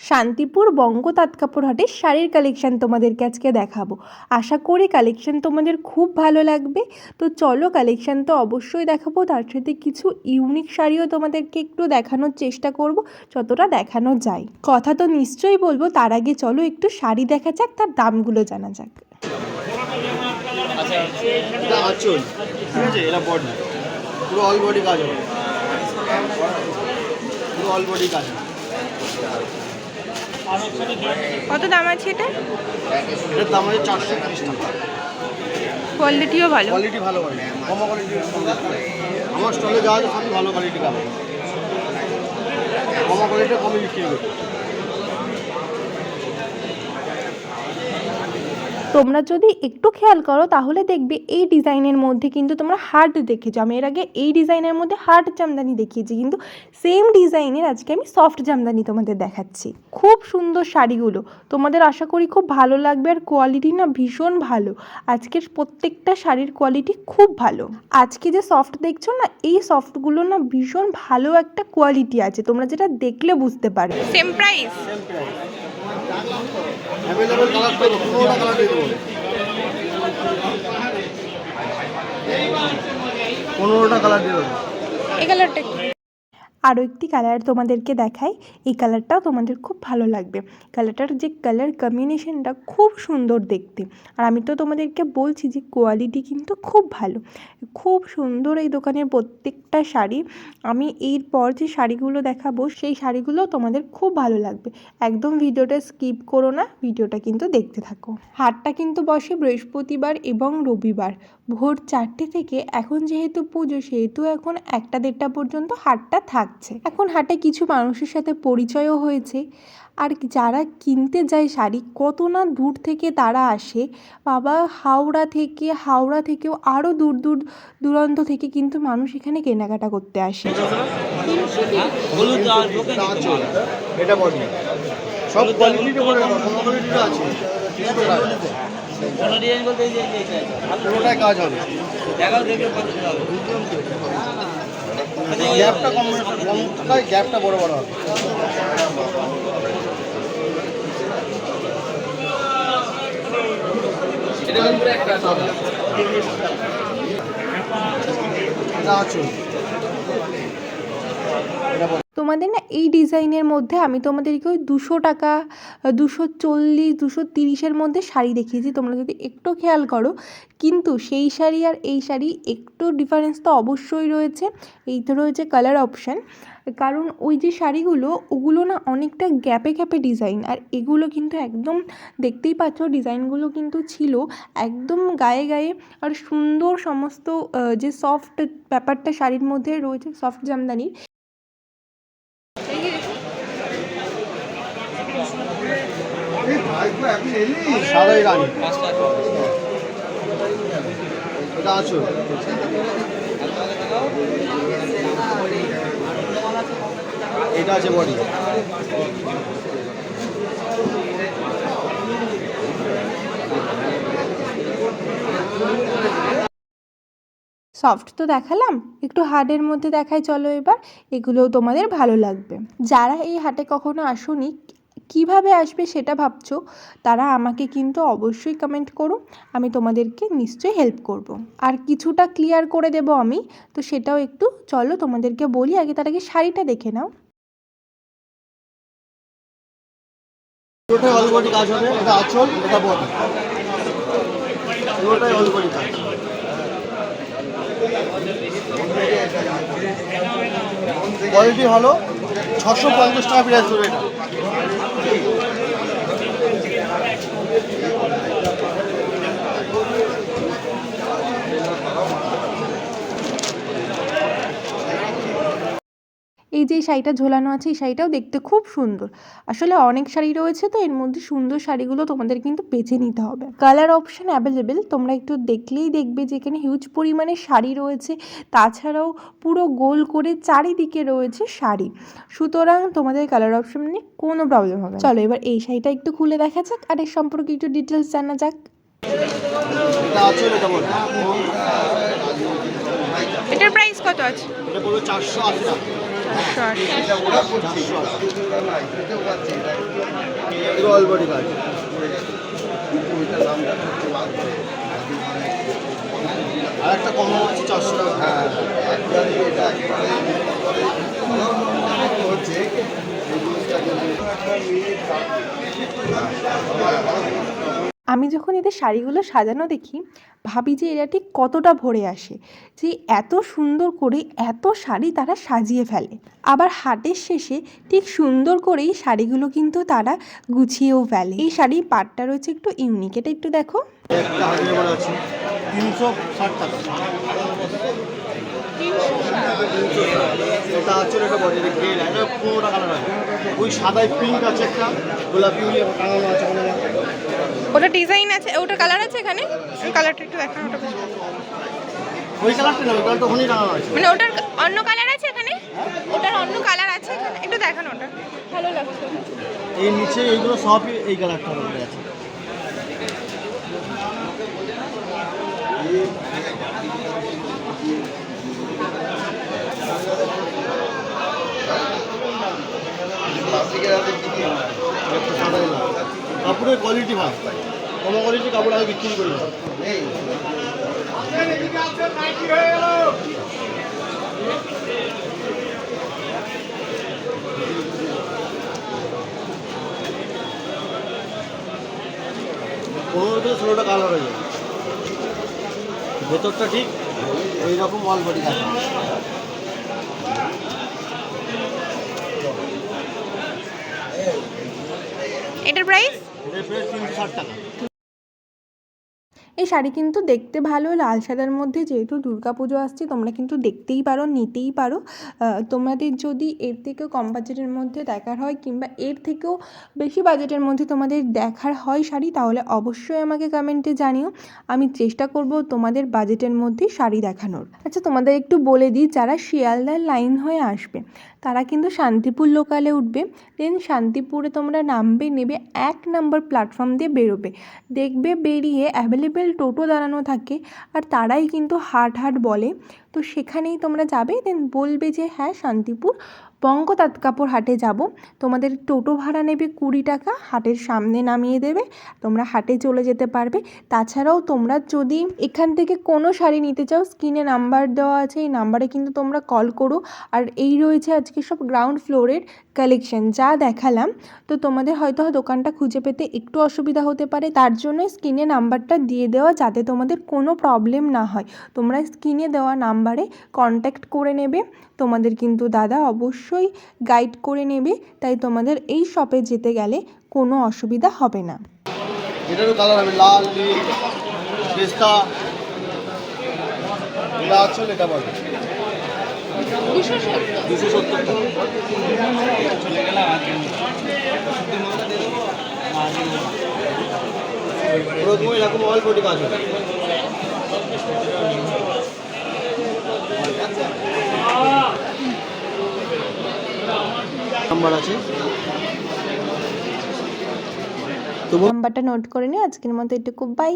শান্তিপুর বঙ্গ তাঁত কাপড় হাটের শাড়ির কালেকশান তোমাদেরকে আজকে দেখাবো। আশা করি কালেকশান তোমাদের খুব ভালো লাগবে। তো চলো, কালেকশান তো অবশ্যই দেখাবো, তার সাথে কিছু ইউনিক শাড়িও তোমাদেরকে একটু দেখানোর চেষ্টা করব, যতটা দেখানো যায়। কথা তো নিশ্চয়ই বলবো, তার আগে চলো একটু শাড়ি দেখা যাক, তার দামগুলো জানা যাক। পুরো অল বডি কাজ হবে, পুরো অল বডি কাজ। কত দাম আছে এটা? এটার দাম আছে 430 টাকা। কোয়ালিটিও ভালো, কোয়ালিটি ভালো হয়, কম কোয়ালিটি। আমার স্টলে যা আছে সবই ভালো কোয়ালিটি পাবে, কম কোয়ালিটি কমে বিক্রি হবে। তোমরা যদি একটু খেয়াল করো তাহলে দেখবে এই ডিজাইনের মধ্যে কিন্তু তোমরা হার্ট দেখেছো। আমি এর আগে এই ডিজাইনের মধ্যে হার্ট জামদানি দেখিয়েছি, কিন্তু সেম ডিজাইনের আজকে আমি সফট জামদানি তোমাদের দেখাচ্ছি। খুব সুন্দর শাড়িগুলো, তোমাদের আশা করি খুব ভালো লাগবে। আর কোয়ালিটি না ভীষণ ভালো, আজকের প্রত্যেকটা শাড়ির কোয়ালিটি খুব ভালো। আজকে যে সফট দেখছো না, এই সফটগুলো না ভীষণ ভালো একটা কোয়ালিটি আছে, তোমরা যেটা দেখলে বুঝতে পারবে। সেম প্রাইস, অ্যাভেলেবল কালার পাবো, 15টা কালার দিয়ে দেবো, 15টা কালার দিয়ে দেবো। এই কালারটা আরও একটি কালার তোমাদেরকে দেখাই, এই কালারটাও তোমাদের খুব ভালো লাগবে। কালারটার যে কালার কম্বিনেশনটা খুব সুন্দর দেখতে। আর আমি তো তোমাদেরকে বলছি যে কোয়ালিটি কিন্তু খুব ভালো, খুব সুন্দর এই দোকানের প্রত্যেকটা শাড়ি। আমি এরপর যে শাড়িগুলো দেখাবো সেই শাড়িগুলো তোমাদের খুব ভালো লাগবে। একদম ভিডিওটা স্কিপ করো না, ভিডিওটা কিন্তু দেখতে থাকো। হাটটা কিন্তু বসে বৃহস্পতিবার এবং রবিবার ভোর 4টে থেকে। এখন যেহেতু পুজো, সেহেতু এখন 1টা-1:30 পর্যন্ত হাটটা থাকছে। এখন হাটে কিছু মানুষের সাথে পরিচয়ও হয়েছে। আর যারা কিনতে যায় শাড়ি, কত না দূর থেকে তারা আসে বাবা, হাওড়া থেকেও আরও দূরান্ত থেকে কিন্তু মানুষ এখানে কেনাকাটা করতে আসে। এটা বডি সব কোয়ালিটির উপরে কোয়ালিটিটা আছে, পুরোটাই কাজ হবে। গ্যাপটা কম থাকায় গ্যাপটা বড় বড় হবে। তোমাদের না এই ডিজাইনের মধ্যে আমি তোমাদেরকে ওই 200 টাকা, 240, 230-এর মধ্যে শাড়ি দেখিয়েছি, তোমরা যদি একটু খেয়াল করো। কিন্তু সেই শাড়ি আর এই শাড়ি একটু ডিফারেন্স তো অবশ্যই রয়েছে। এই তো রয়েছে কালার অপশান, কারণ ওই যে শাড়িগুলো ওগুলো না অনেকটা গ্যাপে গ্যাপে ডিজাইন, আর এগুলো কিন্তু একদম দেখতেই পাচ্ছ ডিজাইনগুলো কিন্তু ছিল একদম গায়ে গায়ে। আর সুন্দর সমস্ত যে সফট ব্যাপারটা শাড়ির মধ্যে রয়েছে, সফট জামদানি। সাদাই রানী এটা আছো, এটা আছে বডি। সফট তো দেখালাম, একটু হার্ডের মধ্যে দেখাই চলো এবার। এগুলোও তোমাদের ভালো লাগবে। যারা এই হাটে কখনো আসোনি, কিভাবে আসবে সেটা ভাবছো, তারা আমাকে কিন্তু অবশ্যই কমেন্ট করো, আমি তোমাদেরকে নিশ্চয়ই হেল্প করব। আর কিছুটা ক্লিয়ার করে দেব আমি, তো সেটাও একটু চলো তোমাদেরকে বলি। আগে তার আগে শাড়িটা দেখে নাও। পুরোটাই অল বডি কাজ হবে, এটা আঁচল, এটা বডি, পুরোটাই অল বডি কাজ। কোয়ালিটি ভালো, 650 টাকা প্রাইস হবে এটা। এই যে শাড়িটা ঝোলানো আছে, এই শাড়িটাও দেখতে খুব সুন্দর। আসলে অনেক শাড়ি রয়েছে, তো এর মধ্যে সুন্দর শাড়িগুলো তোমাদের কিন্তু বেছে নিতে হবে। কালার অপশান অ্যাভেলেবেল, তোমরা একটু দেখলেই দেখবে যে এখানে হিউজ পরিমাণে শাড়ি রয়েছে। তাছাড়াও পুরো গোল করে চারিদিকে রয়েছে শাড়ি, সুতরাং তোমাদের কালার অপশান নিয়ে কোনো প্রবলেম হবে না। চলো এবার এই শাড়িটা একটু খুলে দেখা যাক, আর এর সম্পর্কে একটু ডিটেলস জানা যাক। এটার প্রাইস কত আছে? এটা পুরো 480 টাকা। এগুলো অল বডি কাজ। আর একটা কম আছে 400 টাকা। হ্যাঁ আমি যখন এদের শাড়িগুলো সাজানো দেখি ভাবি যে এরা ঠিক কতটা ভরে আসে, যে এত সুন্দর করে এত শাড়ি তারা সাজিয়ে ফেলে। আবার হাটের শেষে ঠিক সুন্দর করেই শাড়িগুলো কিন্তু তারা গুছিয়েও ফেলে। এই শাড়ির পাটটা রয়েছে একটু ইউনিক, এটা একটু দেখো। একটা হাজির করে আছে 360 টাকা। এটা আছে একটা বডি গ্রে, এটা 15 টাকা লাগে। ওই সাদায় পিঙ্ক আছে, একটা গোলাপি টাঙানো আছে। ওটা ডিজাইন আছে, ওটা কালার আছে এখানে, কালারটা একটু দেখানো। ওটা ওই কালারটা না, ওই কালারটা ওখানেই টাঙানো আছে। মানে ওটার অন্য কালার আছে এখানে, ওটার অন্য কালার আছে এখানে, একটু দেখানো। ওটা ভালো লাগছে। এই নিচে এইগুলো সবই এই কালারটার মধ্যে আছে। কাপড়ের কোয়ালিটি ভালো, কম কোয়ালিটি কাপড় আগে বিক্রি করি না। পনেরো থেকে 16টা কালার হয়ে যায়। ভেতরটা ঠিক এইরকম অল বডি কাজ। এটার প্রাইস? এটার প্রাইস 360 টাকা। এই শাড়ি কিন্তু দেখতে ভালো, লাল সাদার মধ্যে, যেহেতু দুর্গাপুজো আসছে তোমরা কিন্তু দেখতেই পারো, নিতেই পারো। তোমাদের যদি এর থেকেও কম বাজেটের মধ্যে দেখার হয় কিংবা এর থেকেও বেশি বাজেটের মধ্যে তোমাদের দেখার হয় শাড়ি, তাহলে অবশ্যই আমাকে কমেন্টে জানিও। আমি চেষ্টা করব তোমাদের বাজেটের মধ্যে শাড়ি দেখানোর। আচ্ছা, তোমাদের একটু বলে দিই, যারা শিয়ালদার লাইন হয়ে আসবে তারা কিন্তু শান্তিপুর লোকালে উঠবে, দেন শান্তিপুরে তোমরা নামবে, নেবে 1 নম্বর প্ল্যাটফর্ম দিয়ে বেরোবে, দেখবে বেরিয়ে অ্যাভেলেবেল টোটো দাঁড়ানো থাকে, আর তারাই কিন্তু হাট হাট বলে। তো সেখানেই তোমরা যাবে, দেন বলবে যে হ্যাঁ শান্তিপুর বঙ্গ তাঁতকাপড় হাটে যাব। তোমাদের টোটো ভাড়া নেবে 20 টাকা, হাটের সামনে নামিয়ে দেবে, তোমরা হাটে চলে যেতে পারবে। তাছাড়াও তোমরা যদি এখান থেকে কোনো শাড়ি নিতে চাও, স্ক্রিনে নাম্বার দেওয়া আছে, এই নাম্বারে কিন্তু তোমরা কল করো। আর এই রয়েছে আজকে সব গ্রাউন্ড ফ্লোরের কালেকশন যা দেখালাম। তো তোমাদের হয়তো দোকানটা খুঁজে পেতে একটু অসুবিধা হতে পারে, তার জন্য স্ক্রিনে নাম্বারটা দিয়ে দেওয়া, যাতে তোমাদের কোনো প্রবলেম না হয়। তোমরা স্ক্রিনে দেওয়া নাম্বারে কন্ট্যাক্ট করে নেবে, তোমাদের কিন্তু দাদা অবশ্যই গাইড করে নেবে, তাই তোমাদের এই শপে যেতে গেলে কোনো অসুবিধা হবে না। এটারও কালার হবে লাল, নীল, পেস্তা, এটা আছে, এটা বলে 270 টাকা। ওরকম এরকম অল বডি কাজ হবে। নাম্বার আছে, নাম্বারটা নোট করে নিও। আজকের মতো এটুকু, বাই।